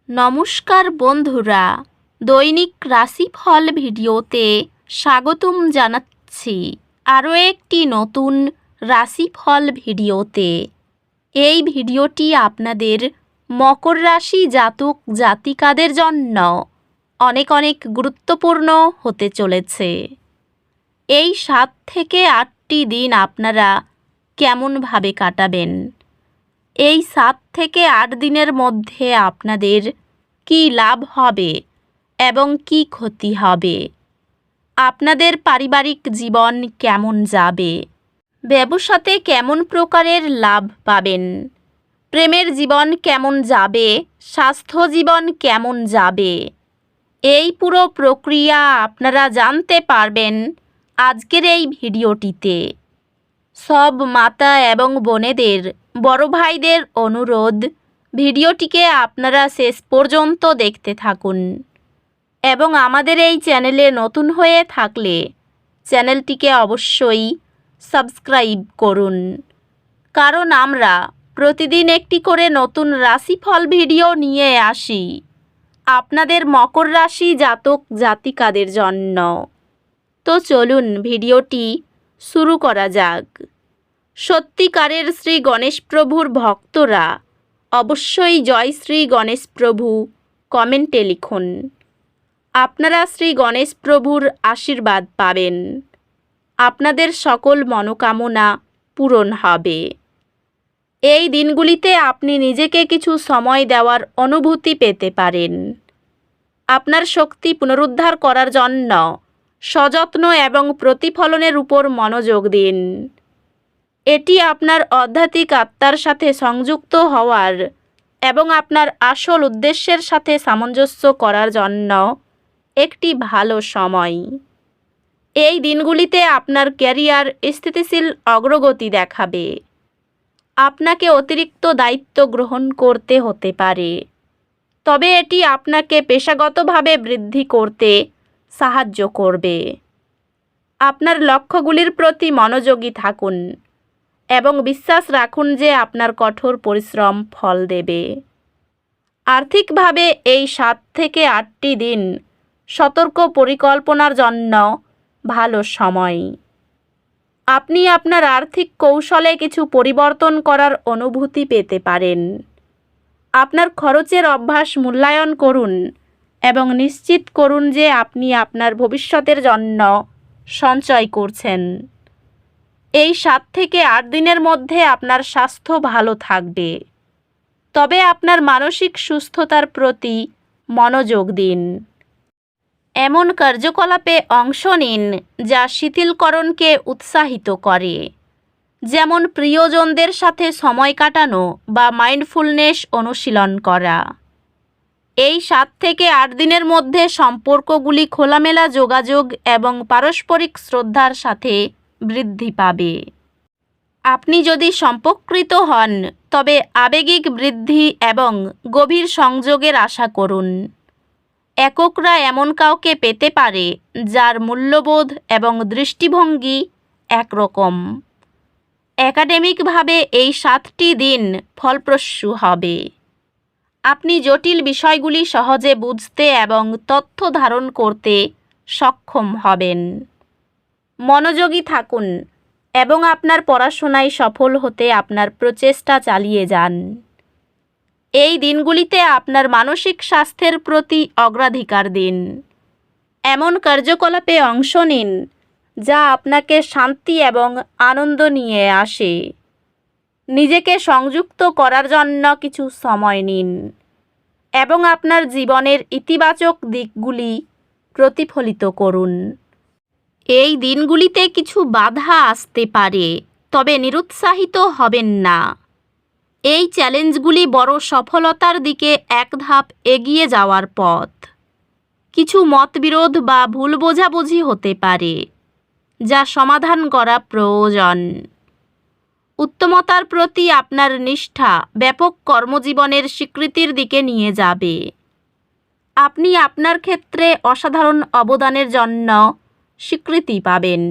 নমস্কার বন্ধুরা, দৈনিক রাশিফল ভিডিওতে স্বাগতম জানাচ্ছি আরও একটি নতুন রাশিফল ভিডিওতে। এই ভিডিওটি আপনাদের মকর রাশি জাতক জাতিকাদের জন্য অনেক অনেক গুরুত্বপূর্ণ হতে চলেছে। এই 7 থেকে 8টি দিন আপনারা কেমনভাবে কাটাবেন? এই 7 থেকে 8 দিনের মধ্যে আপনাদের কী লাভ হবে এবং কী ক্ষতি হবে? আপনাদের পারিবারিক জীবন কেমন যাবে? ব্যবসাতে কেমন প্রকারের লাভ পাবেন? প্রেমের জীবন কেমন যাবে? স্বাস্থ্য জীবন কেমন যাবে? এই পুরো প্রক্রিয়া আপনারা জানতে পারবেন আজকের এই ভিডিওটিতে। সব মাতা এবং বোনেদের, বড় ভাইদের অনুরোধ, ভিডিওটিকে আপনারা শেষ পর্যন্ত দেখতে থাকুন এবং আমাদের এই চ্যানেলে নতুন হয়ে থাকলে চ্যানেলটিকে অবশ্যই সাবস্ক্রাইব করুন, কারণ আমরা প্রতিদিন একটি করে নতুন রাশিফল ভিডিও নিয়ে আসি আপনাদের মকর রাশি জাতক জাতিকাদের জন্য। তো চলুন ভিডিওটি শুরু করা যাক। সত্যিকারের শ্রী গণেশ প্রভুর ভক্তরা অবশ্যই জয় শ্রী গণেশ প্রভু কমেন্টে লিখুন। আপনারা শ্রী গণেশ প্রভুর আশীর্বাদ পাবেন। আপনাদের সকল মনোকামনা পূরণ হবে। এই দিনগুলিতে আপনি নিজেকে কিছু সময় দেওয়ার অনুভূতি পেতে পারেন। আপনার শক্তি পুনরুদ্ধার করার জন্য সযত্ন এবং প্রতিফলনের উপর মনোযোগ দিন। এটি আপনার আধ্যাত্মিক আত্মার সাথে সংযুক্ত হওয়ার এবং আপনার আসল উদ্দেশ্যের সাথে সামঞ্জস্য করার জন্য একটি ভালো সময়। এই দিনগুলিতে আপনার ক্যারিয়ার স্থিতিশীল অগ্রগতি দেখাবে। আপনাকে অতিরিক্ত দায়িত্ব গ্রহণ করতে হতে পারে, তবে এটি আপনাকে পেশাগতভাবে বৃদ্ধি করতে সাহায্য করবে। আপনার লক্ষ্যগুলির প্রতি মনোযোগী থাকুন এবং বিশ্বাস রাখুন যে আপনার কঠোর পরিশ্রম ফল দেবে। আর্থিকভাবে এই 7 থেকে 8টি দিন সতর্ক পরিকল্পনার জন্য ভালো সময়। আপনি আপনার আর্থিক কৌশলে কিছু পরিবর্তন করার অনুভূতি পেতে পারেন। আপনার খরচের অভ্যাস মূল্যায়ন করুন এবং নিশ্চিত করুন যে আপনি আপনার ভবিষ্যতের জন্য সঞ্চয় করছেন। এই 7 থেকে 8 দিনের মধ্যে আপনার স্বাস্থ্য ভালো থাকবে, তবে আপনার মানসিক সুস্থতার প্রতি মনোযোগ দিন। এমন কার্যকলাপে অংশ নিন যা শিথিলকরণকে উৎসাহিত করে, যেমন প্রিয়জনদের সাথে সময় কাটানো বা মাইন্ডফুলনেস অনুশীলন করা। এই 7 থেকে 8 দিনের মধ্যে সম্পর্কগুলি খোলামেলা যোগাযোগ এবং পারস্পরিক শ্রদ্ধার সাথে বৃদ্ধি পাবে। আপনি যদি সম্পর্কিত হন তবে আবেগিক বৃদ্ধি এবং গভীর সংযোগের আশা করুন। এককরা এমন কাউকে পেতে পারে যার মূল্যবোধ এবং দৃষ্টিভঙ্গি একরকম। একাডেমিকভাবে এই 7টি দিন ফলপ্রসূ হবে। আপনি জটিল বিষয়গুলি সহজে বুঝতে এবং তথ্য ধারণ করতে সক্ষম হবেন। মনোযোগী থাকুন এবং আপনার পড়াশোনায় সফল হতে আপনার প্রচেষ্টা চালিয়ে যান। এই দিনগুলিতে আপনার মানসিক স্বাস্থ্যের প্রতি অগ্রাধিকার দিন। এমন কার্যকলাপে অংশ নিন যা আপনাকে শান্তি এবং আনন্দ নিয়ে আসে। নিজেকে সংযুক্ত করার জন্য কিছু সময় নিন এবং আপনার জীবনের ইতিবাচক দিকগুলি প্রতিফলিত করুন। এই দিনগুলিতে কিছু বাধা আসতে পারে, তবে নিরুৎসাহিত হবেন না। এই চ্যালেঞ্জগুলি বড় সফলতার দিকে এক ধাপ এগিয়ে যাওয়ার পথ। কিছু মতবিরোধ বা ভুল বোঝাবুঝি হতে পারে, যা সমাধান করা প্রয়োজন। উত্তমতার প্রতি আপনার নিষ্ঠা ব্যাপক কর্মজীবনের স্বীকৃতির দিকে নিয়ে যাবে। আপনি আপনার ক্ষেত্রে অসাধারণ অবদানের জন্য স্বীকৃতি পাবেন।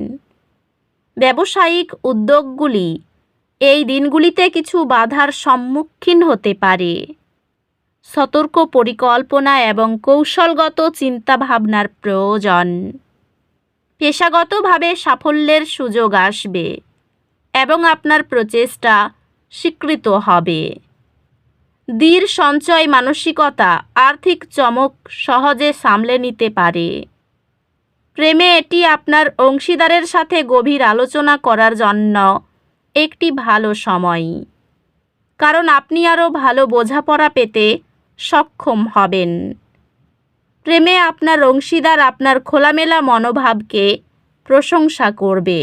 ব্যবসায়িক উদ্যোগগুলি এই দিনগুলিতে কিছু বাধার সম্মুখীন হতে পারে। সতর্ক পরিকল্পনা এবং কৌশলগত চিন্তাভাবনার প্রয়োজন। পেশাগতভাবে সাফল্যের সুযোগ আসবে এবং আপনার প্রচেষ্টা স্বীকৃত হবে। দৃঢ় সঞ্চয় মানসিকতা আর্থিক চমক সহজে সামলে নিতে পারে। প্রেমে এটি আপনার অংশীদারের সাথে গভীর আলোচনা করার জন্য একটি ভালো সময়, কারণ আপনি আরও ভালো বোঝাপড়া পেতে সক্ষম হবেন। প্রেমে আপনার অংশীদার আপনার খোলামেলা মনোভাবকে প্রশংসা করবে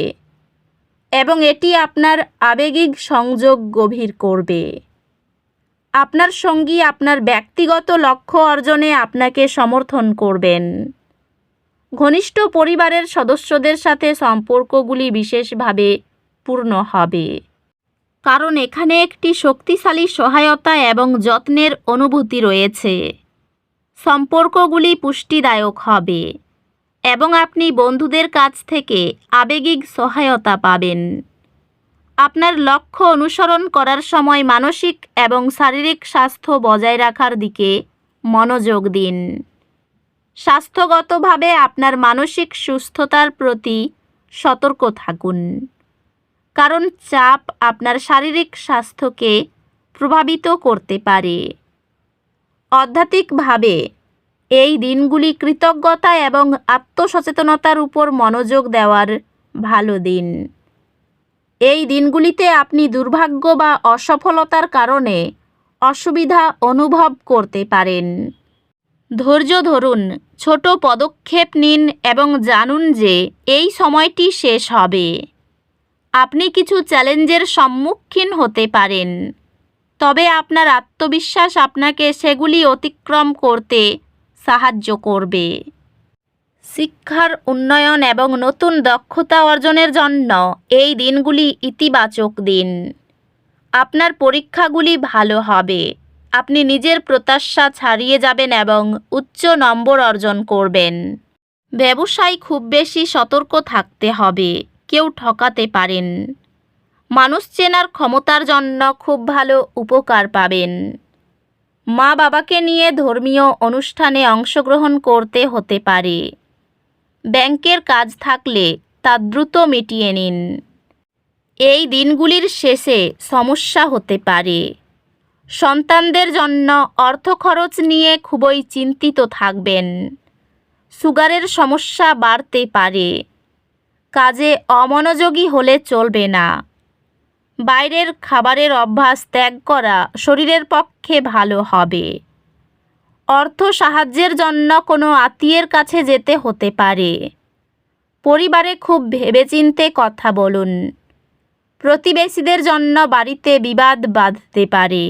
এবং এটি আপনার আবেগিক সংযোগ গভীর করবে। আপনার সঙ্গী আপনার ব্যক্তিগত লক্ষ্য অর্জনে আপনাকে সমর্থন করবেন। ঘনিষ্ঠ পরিবারের সদস্যদের সাথে সম্পর্কগুলি বিশেষভাবে পূর্ণ হবে, কারণ এখানে একটি শক্তিশালী সহায়তা এবং যত্নের অনুভূতি রয়েছে। সম্পর্কগুলি পুষ্টিদায়ক হবে এবং আপনি বন্ধুদের কাছ থেকে আবেগিক সহায়তা পাবেন। আপনার লক্ষ্য অনুসরণ করার সময় মানসিক এবং শারীরিক স্বাস্থ্য বজায় রাখার দিকে মনোযোগ দিন। স্বাস্থ্যগতভাবে আপনার মানসিক সুস্থতার প্রতি সতর্ক থাকুন, কারণ চাপ আপনার শারীরিক স্বাস্থ্যকে প্রভাবিত করতে পারে। আধ্যাত্মিকভাবে এই দিনগুলি কৃতজ্ঞতা এবং আত্মসচেতনতার উপর মনোযোগ দেওয়ার ভালো দিন। এই দিনগুলিতে আপনি দুর্ভাগ্য বা অসফলতার কারণে অসুবিধা অনুভব করতে পারেন। ধৈর্য ধরুন, ছোট পদক্ষেপ নিন এবং জানুন যে এই সময়টি শেষ হবে। আপনি কিছু চ্যালেঞ্জের সম্মুখীন হতে পারেন, তবে আপনার আত্মবিশ্বাস আপনাকে সেগুলি অতিক্রম করতে সাহায্য করবে। শিক্ষার উন্নয়ন এবং নতুন দক্ষতা অর্জনের জন্য এই দিনগুলি ইতিবাচক দিন। আপনার পরীক্ষাগুলি ভালো হবে, আপনি নিজের প্রত্যাশা ছাড়িয়ে যাবেন এবং উচ্চ নম্বর অর্জন করবেন। ব্যবসায় খুব বেশি সতর্ক থাকতে হবে, কেউ ঠকাতে পারেন। মানুষ চেনার ক্ষমতার জন্য খুব ভালো উপকার পাবেন। মা বাবাকে নিয়ে ধর্মীয় অনুষ্ঠানে অংশগ্রহণ করতে হতে পারে। ব্যাংকের কাজ থাকলে তা দ্রুত মিটিয়ে নিন। এই দিনগুলির শেষে সমস্যা হতে পারে। সন্তানদের জন্য অর্থ খরচ নিয়ে খুবই চিন্তিত থাকবেন। সুগারের সমস্যা বাড়তে পারে। কাজে অমনোযোগী হলে চলবে না। বাইরের খাবারের অভ্যাস ত্যাগ করা শরীরের পক্ষে ভালো হবে। অর্থ সাহায্যের জন্য কোনো আত্মীয়ের কাছে যেতে হতে পারে। পরিবারে খুব ভেবেচিন্তে কথা বলুন। প্রতিবেশীদের জন্য বাড়িতে বিবাদ বাঁধতে পারে।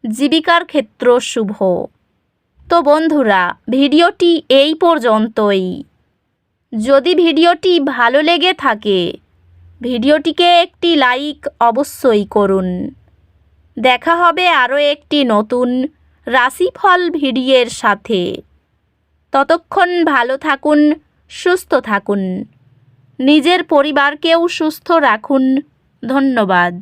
জীবিকার ক্ষেত্র শুভ। তো বন্ধুরা, ভিডিওটি এই পর্যন্তই। যদি ভিডিওটি ভালো লেগে থাকে, ভিডিওটিকে একটি লাইক অবশ্যই করুন। দেখা হবে আরও একটি নতুন রাশিফল ভিডিওর সাথে। ততক্ষণ ভালো থাকুন, সুস্থ থাকুন। নিজের পরিবারকেও সুস্থ রাখুন। ধন্যবাদ।